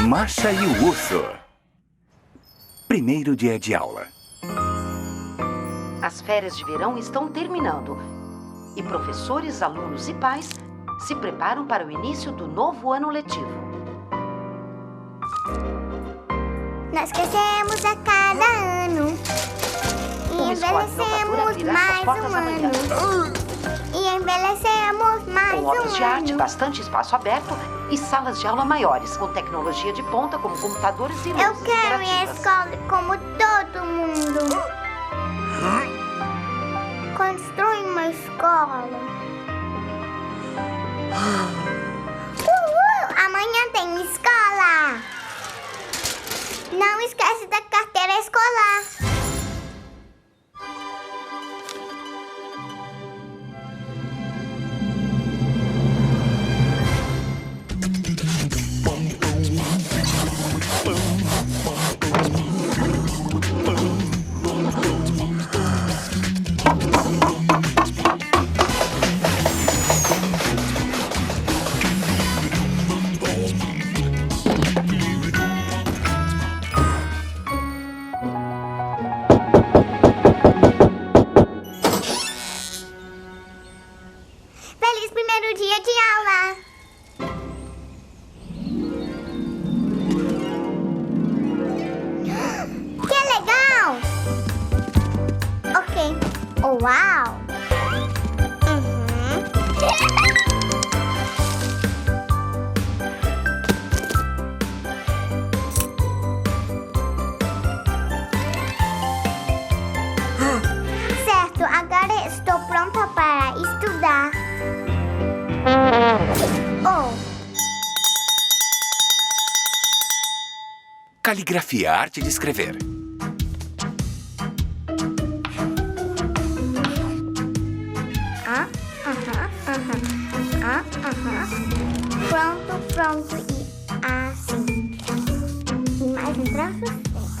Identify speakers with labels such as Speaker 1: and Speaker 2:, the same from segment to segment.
Speaker 1: Masha e o urso. Primeiro dia de aula.
Speaker 2: As férias de verão estão terminando e professores, alunos e pais se preparam para o início do novo ano letivo.
Speaker 3: Nós crescemos a cada ano e envelhecemos mais um ano. E envelhecemos mais
Speaker 2: com obras de arte, bastante espaço aberto e salas de aula maiores, com tecnologia de ponta como computadores e luzes
Speaker 3: Eu quero ir à
Speaker 2: interativas.
Speaker 3: escola como todo mundo. Constrói uma escola. Amanhã tem escola. Não esquece da carteira escolar. Feliz primeiro dia de aula! Que legal! Ok. Uau! Certo, agora estou pronta para estudar. Oh,
Speaker 1: Caligrafia, arte de escrever.
Speaker 3: Pronto e assim. E mais um traço.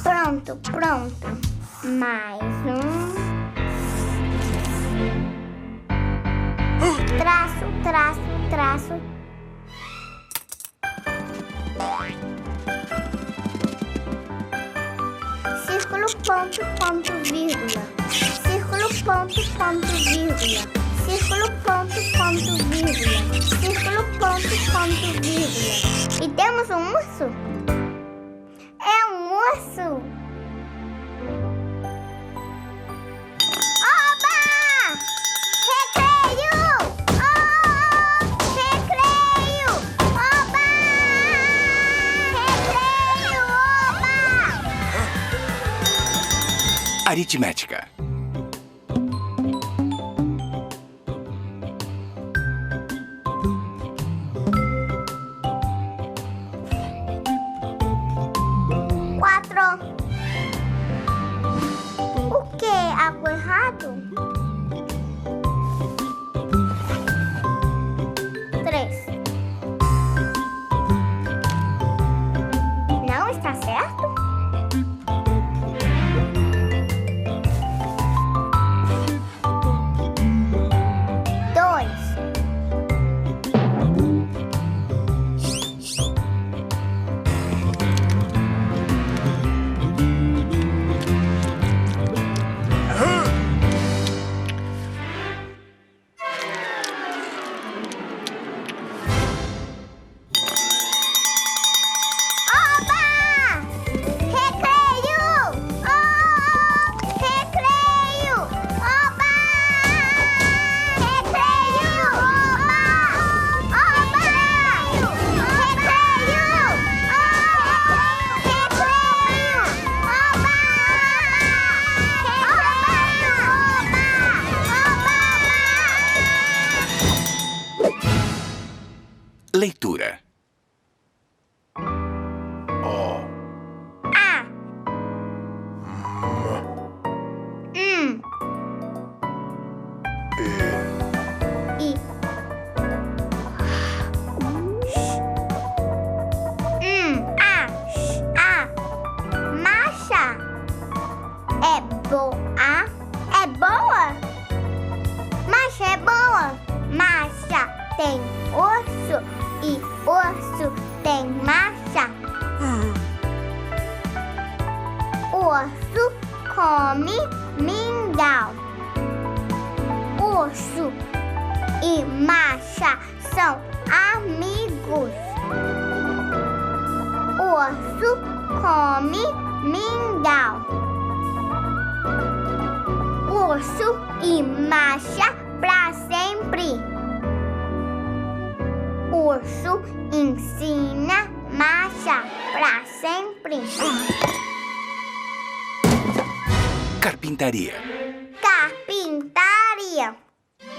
Speaker 3: Pronto. Mais um. Traço. Círculo, ponto, vírgula. Círculo, ponto, vírgula. Círculo, ponto, vírgula. Círculo, ponto, vírgula. E temos um urso? É um urso! Oba! Recreio! Recreio! Oba! Recreio! Oba!
Speaker 1: Aritmética.
Speaker 3: O que? Algo errado? 3. Não está certo? 2.
Speaker 1: Leitura.
Speaker 3: Masha é boa? É boa? Masha é boa. Masha tem urso e urso tem Masha. Urso come mingau. Urso e Masha são amigos. Urso come mingau. Urso e Masha pra sempre. Urso ensina Masha pra sempre.
Speaker 1: Carpintaria.
Speaker 3: Carpintaria.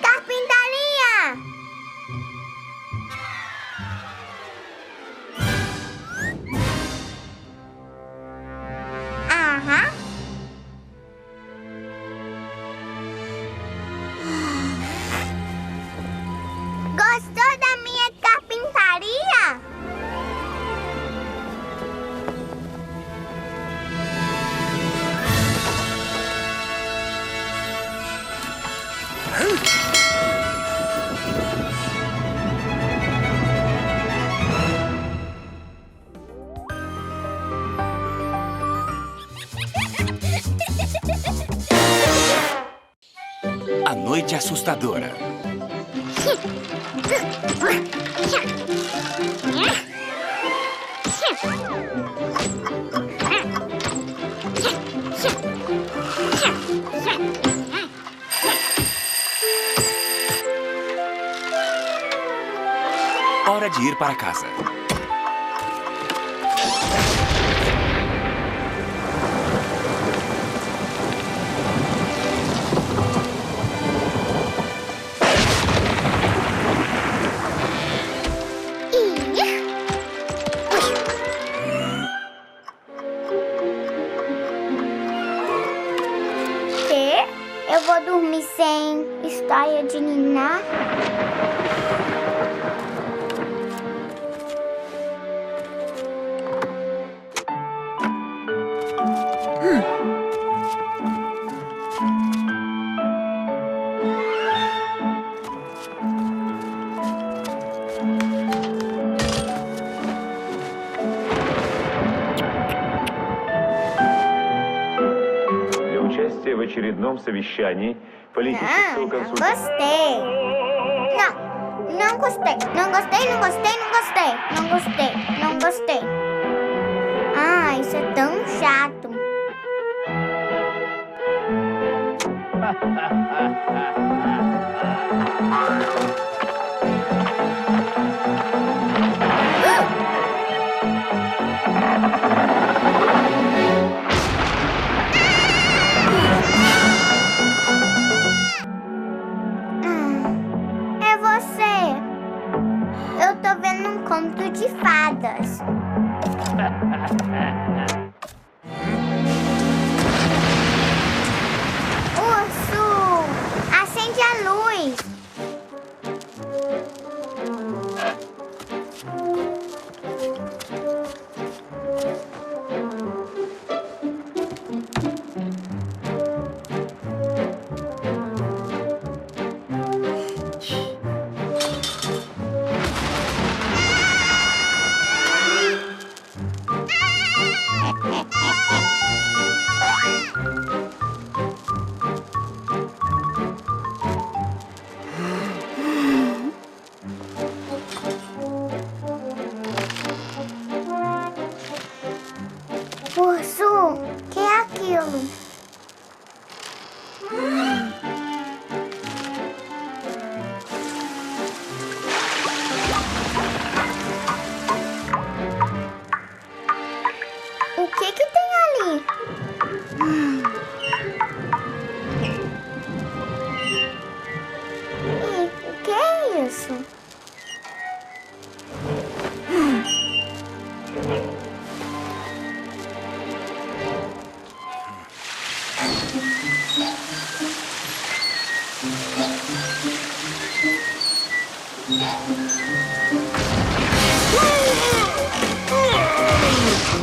Speaker 3: Carpintaria. Aham. Gostou da minha carpintaria?
Speaker 1: A noite assustadora. Hora de ir para casa. Eu vou dormir sem história de ninar.
Speaker 4: Участие в очередном совещании политического консультанта.
Speaker 3: Gostei. Não gostei. Não gostei, não gostei, não gostei. Não gostei, não gostei. Ah, isso é tão chato. É você. Eu tô vendo um conto de fadas. Urso, acende a luz. Urso, que é aquilo? O que tem ali? E o que é isso?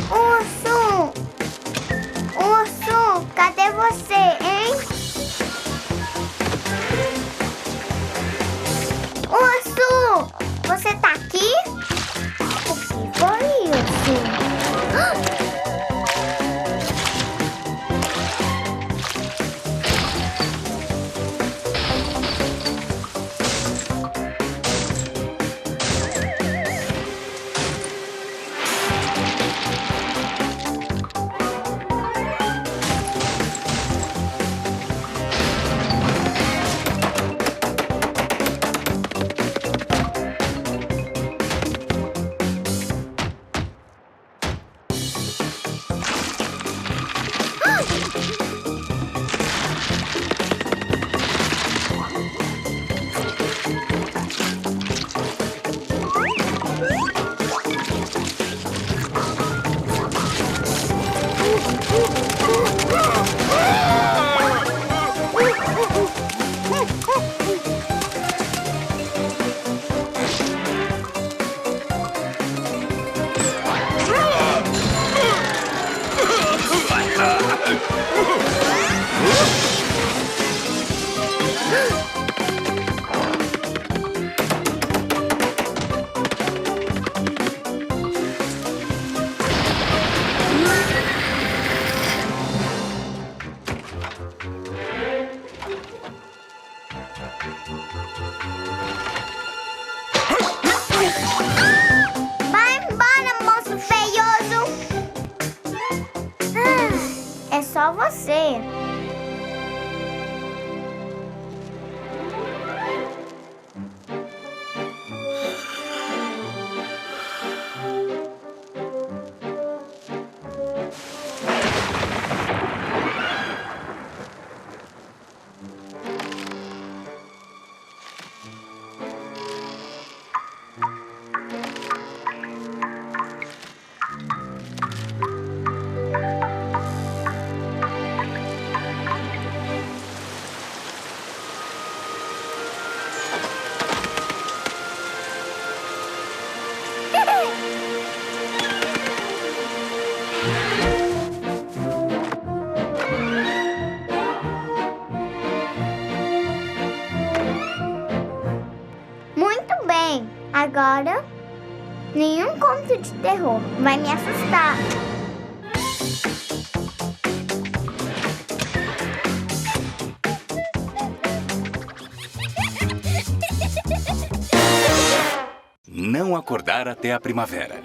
Speaker 3: Urso! Urso, cadê você, hein? Urso! Você tá aqui? O que foi isso? você. Muito bem. Agora, nenhum conto de terror vai me assustar.
Speaker 5: Não acordar até a primavera.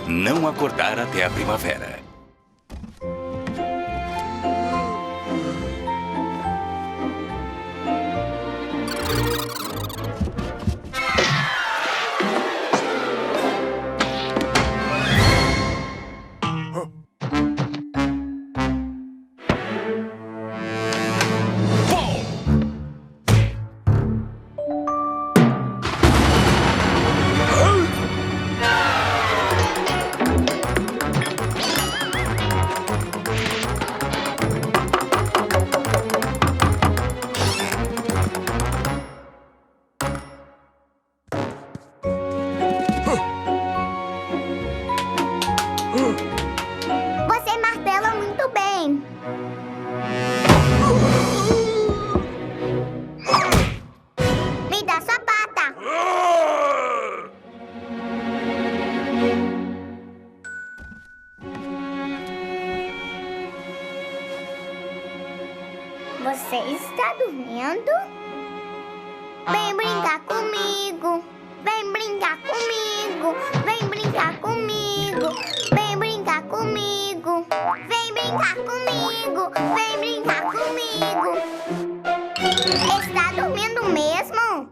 Speaker 5: Não acordar até a primavera.
Speaker 3: Você martela muito bem. Me dá sua pata. Você está dormindo? Vem brincar comigo. Vem brincar comigo. Vem brincar comigo. Vem brincar comigo. Vem brincar comigo. Vem brincar comigo. Está dormindo mesmo?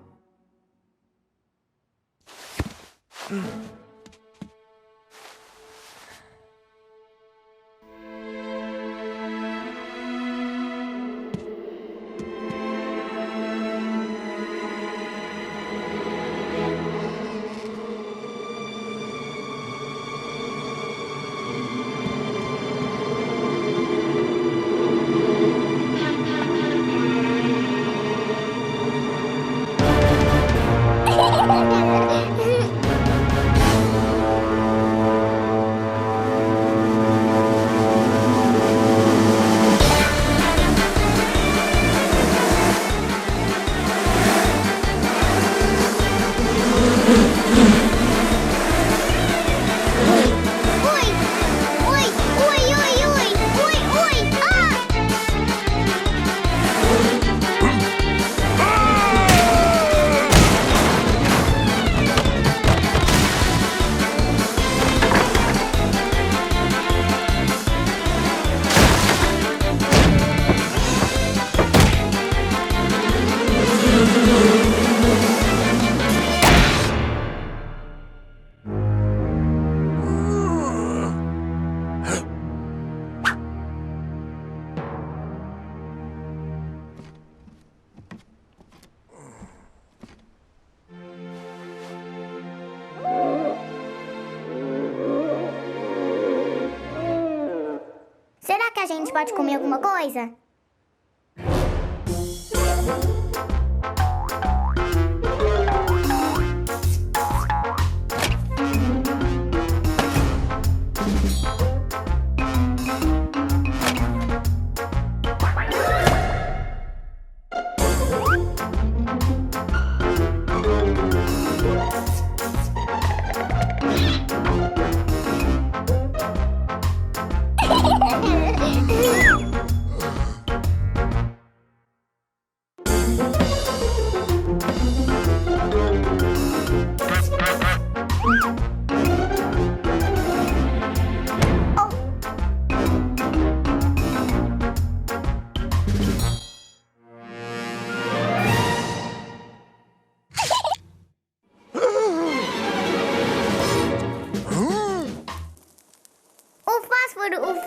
Speaker 3: Será que a gente pode comer alguma coisa?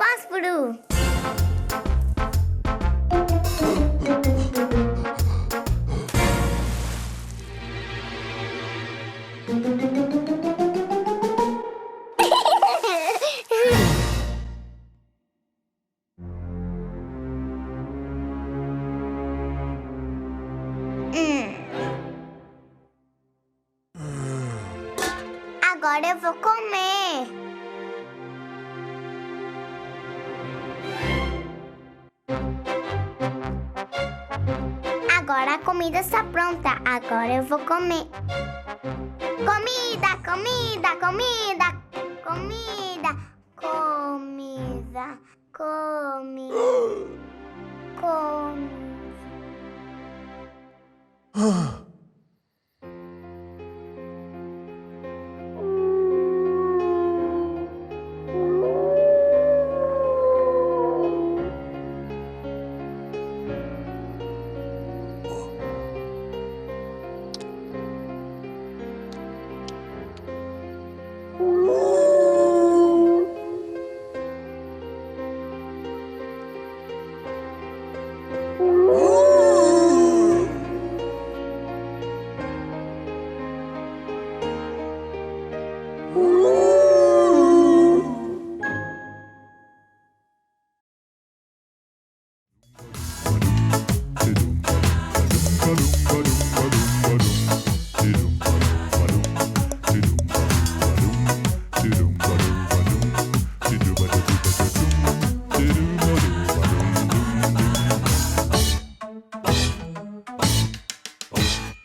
Speaker 3: fósforo. Agora eu vou comer. Agora a comida está pronta. Agora eu vou comer. Comida, comida, comida. Comida, comida, comida, comida.
Speaker 6: Ba-doom.